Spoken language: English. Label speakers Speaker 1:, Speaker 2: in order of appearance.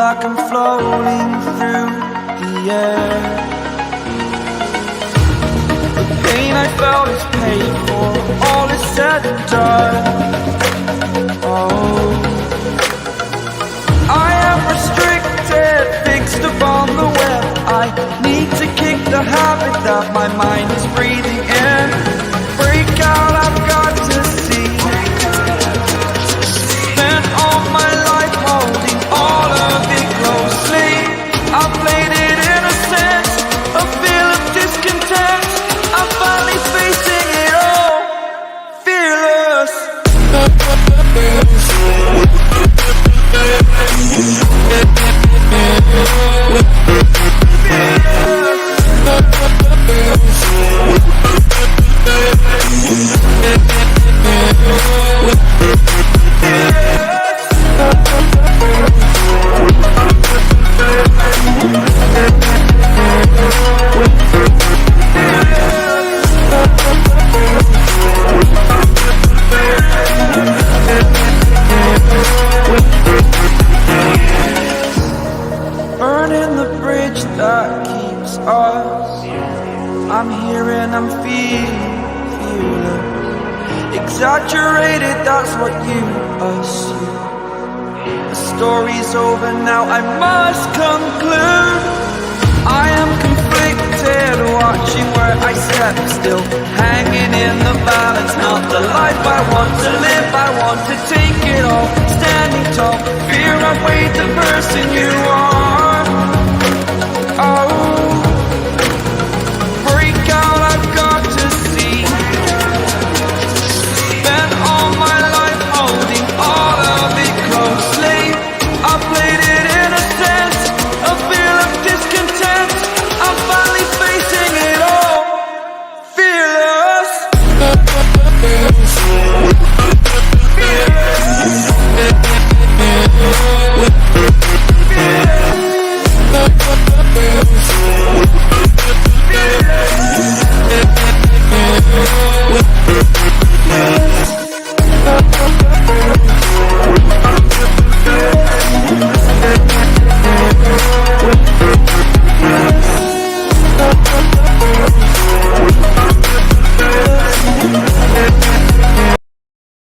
Speaker 1: like I'm floating through the air. The pain I felt is paid for, all is said and done. Oh, I am restricted, fixed upon the web. I need to kick the habit that my mind is breathing in. Break out, I've got to see. Spent all my life holding all of it closely. I played it innocent, a feel of discontent. I'm finally facing it all, fearless. Burning the bridge that keeps us. I'm here and I'm feeling exaggerated, that's what you assume. The story's over now, I must conclude. I am conflicted, watching where I step still, hanging in the balance. Not the life I want to live, I want to take it all. Standing tall, fear I've weighed the person you are.